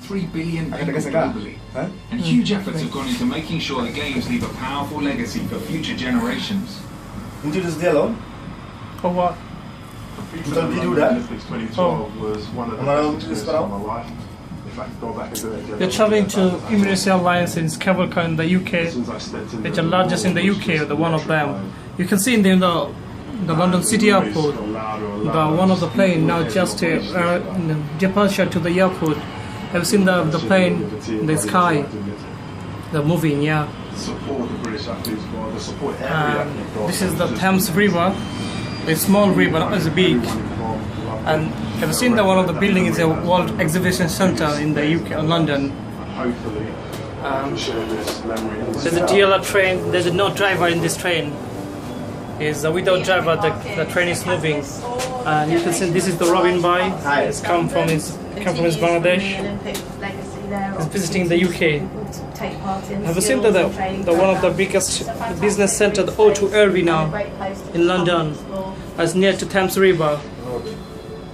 3 billion people globally, and huge efforts have gone into making sure the games leave a powerful legacy for future generations. Introduce the alone? For what? You don't do that? Olympics 2012 was one of the best experiences of my life. If I could go back and do it again, You're traveling to Emirates Airlines in Cavalca in the UK. It's the largest in the UK, the one of them. You can see in the London City Airport, one of the plane now just departure to the airport. I've seen the plane in the sky, the moving, yeah. Support the British athletes for the support This is the Thames River, a small river, not as big. And I've seen that one of the buildings is a World Exhibition Centre in the UK, London. Hopefully, share this memory. There's a DLR train. There's no driver in this train. It's without driver. The train is moving. And you can see this is the Robin Bhai. It's come from his Bangladesh. He's visiting the UK. Have you seen that the one of the biggest business centre, the O2 Arena in London, is near to Thames River.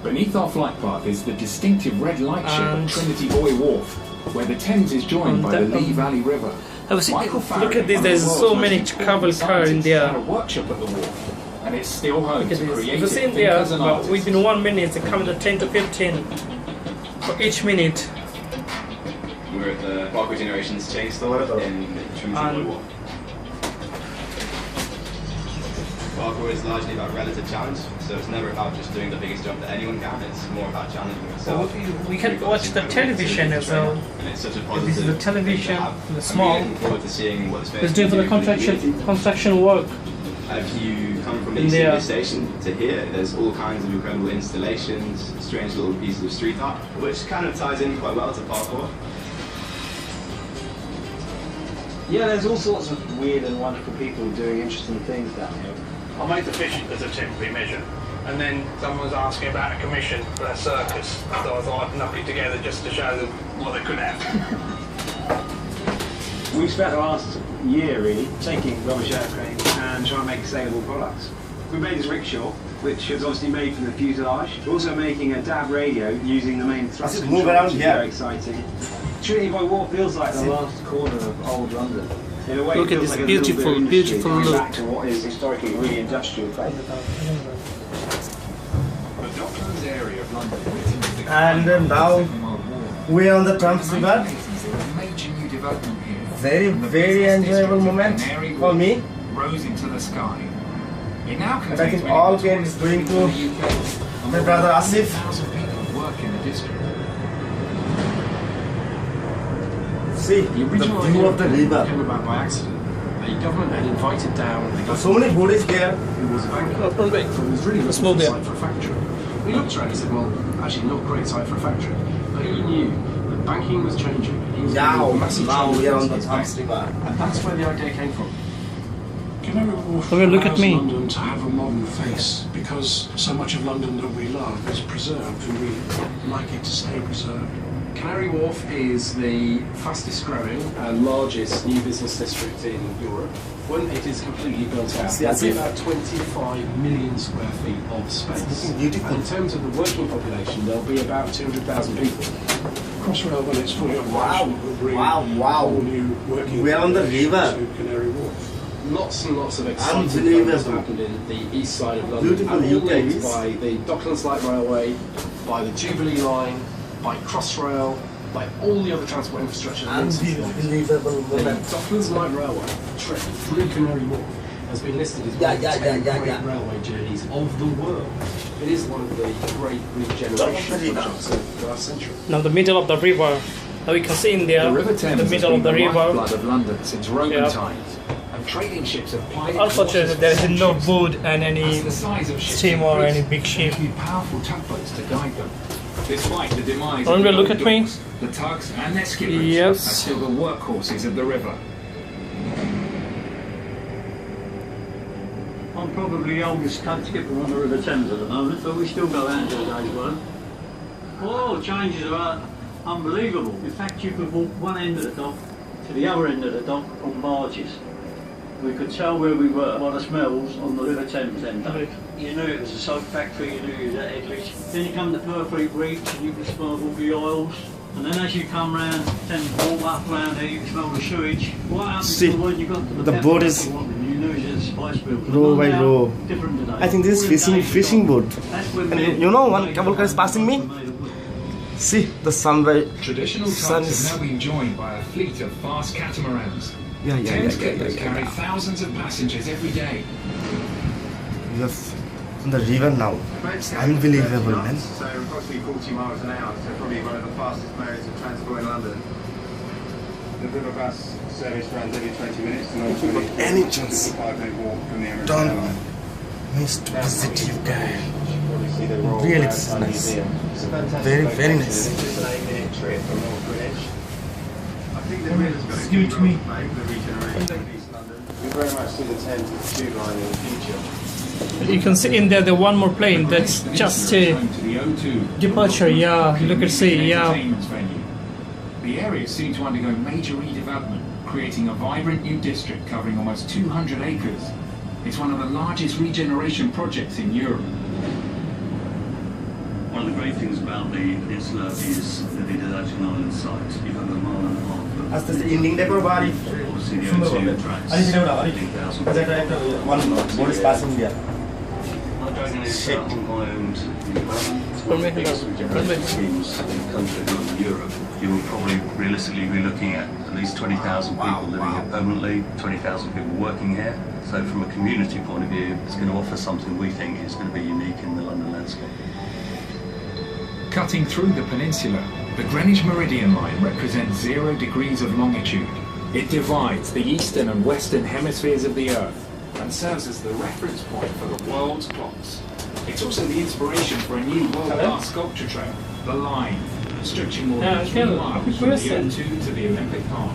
Beneath our flight path is the distinctive red lightship at Trinity Buoy Wharf, where the Thames is joined by the Lee Valley River. Look at this, there's so many cable cars in there. A workshop at the wharf, and it's still home to creative You've seen there, thinkers and but artists. within 1 minute, they come to 10 to 15 for each minute. We're at the Parkway Generations chain store in Trinity Buoy Wharf. Parkour is largely about relative challenge, so it's never about just doing the biggest jump that anyone can, it's more about challenging yourself. We can watch the television as well. And it's such a This is the television, the small. I'm really looking forward to seeing what the space It's doing for the construction work. If you come from the In East there. India Station to here, there's all kinds of incredible installations, strange little pieces of street art, which kind of ties in quite well to parkour. Yeah, there's all sorts of weird and wonderful people doing interesting things down here. I made the fish as a temporary measure, and then someone was asking about a commission for a circus, so I thought I'd knock it together just to show them what they could have. We've spent the last year really taking rubbish aircranes and trying to make saleable products. We made this rickshaw, which is obviously made from the fuselage. We're also making a DAB radio using the main thrust control, which is very exciting. Trinity Buoy Wharf feels like the last corner of old London. In a way, Look at this like beautiful, beautiful look. back to what is historically a really industrial place. The Docklands area of London, And now we are on the Thames River. major new development here. Very enjoyable moment for me. Rose into the sky. It now And I think all credit is going to my brother Asif. 1,000 people work in the district. See The the original view of the river. came about by accident. The government had invited down the guy So many bodies there. who was a banker, so he was really looking Small for a bit. site for a factory. He looked around and he said, well, actually not a great site for a factory. But he knew that banking was changing. He was Now, doing massive now we are on the changes. Thames River. And that's where the idea came from. Canary Wharf Okay, look at allows me. London to have a modern face because so much of London that we love is preserved and we like it to stay preserved. Canary Wharf is the fastest growing and largest new business district in Europe. When it is completely built out, there'll be about 25 million square feet of space. Beautiful. And in terms of the working population, there'll be about 200,000 people. Crossrail, when it's fully operational, will bring Wow. whole new working We are on the population river. to Canary Wharf. Lots and lots of exciting Unbelievable. things happened in the east side of London. Beautiful and all UK linked is. by the Docklands Light Railway, by the Jubilee Line, by Crossrail, by all the other transport infrastructure that links into it. Unbelievable The moment. Docklands Light Railway trip through Canary Wharf has been listed as one of the 10 great railway journeys of the world. It is one of the great regeneration projects of the last century. Now the middle of the river. Now we can see in there, The River Thames the has middle been of the the river. lifeblood of London since Roman Yeah. times, and trading ships have plied its Unfortunately, waters there for is no centuries. boat and any As the size of ships steam or increased, any big ship. they need powerful tugboats to guide them. Despite the demise Remember, of the look at me. docks, the tugs and their skippers Yes. are still the workhorses of the river. I'm probably the oldest cut skipper on the River Thames at the moment, but we still go out and do a day's work. Oh, changes are unbelievable. In fact, you could walk one end of the dock to the other end of the dock on barges. We could tell where we were by the smells on the River Thames end. You knew it was a soap factory, you knew you was at Edridge. Then you come to Purfleet Reach and you could smell all the oils. And then as you come round, then walk up round here, you can smell the sewage. What happens See, when you got to the boat is you lose your spice bill. row by row. Different today. I think this is fishing boat. And you know, one cable car is passing me. See the sunrise. Traditional Sun tubs is. have now been joined by a fleet of fast catamarans. Yeah. Thames clippers carry thousands of passengers every day. We are on the river now. It's unbelievable, man. So approximately 40 miles an hour, so probably one of the fastest modes of transport in London. The river bus service runs every 20 minutes and If you got any chance, 5-minute walk from the Emirates don't airline. miss to visit UK. See the Royal Really, it's Maritime nice. Museum. It's a fantastic Very location. nice. It's just an 8-minute trip from North Greenwich. I think the river's got a Give it good to me. role to play for the regeneration of East London. We very much see the Thames as a tube line in the future. You can see in there the one more plane that's just Home to the O2. departure. Yeah, look at see. Yeah. Entertainment venue. The area is soon to undergo major redevelopment, creating a vibrant new district covering almost 200 acres. It's one of the largest regeneration projects in Europe. One of the great things about the peninsula is that it is actually an island site. You've got a mile and a half of As the ending decor body. obviously the O2 tracks. 15,000 One boat is passing there. Dragon is owned one of the biggest regeneration schemes in the country in Europe. You will probably realistically be looking at least 20,000 people living here permanently, 20,000 people working here. So from a community point of view, it's going to offer something we think is going to be unique in the London landscape. Cutting through the peninsula, the Greenwich Meridian line represents 0 degrees of longitude. It divides the eastern and western hemispheres of the Earth and serves as the reference point for the world's clocks. It's also the inspiration for a new world-class sculpture trail, the Line, stretching more than 3 miles from the O2 to the Olympic Park.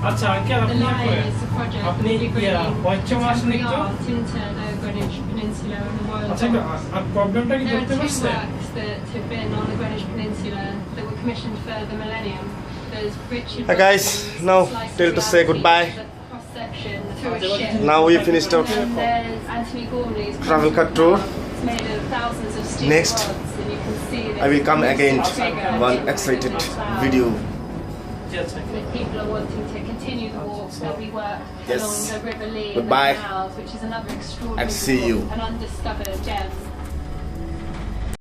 अच्छा क्या The line is a project अपनी क्या बच्चों वासने we तो are to enter the Greenwich Peninsula and the Royal अच्छा क्या अब problem टा की There are देखते two बस है works that have been on the Greenwich Peninsula that were commissioned for the millennium. There's Richard Hi guys, Wilson's now Slice till of to say Reality, goodbye. the cross-section through a ship. Now we finished our And there's Anthony Gormley's travel cut tour. It's made of thousands of steel Next, rods, and you can see I will come again bigger one than excited the cloud. video. That people are wanting to continue the walk that we work Yes. along the River Lee Goodbye. and the canals, which is another extraordinary And see you. an undiscovered gem.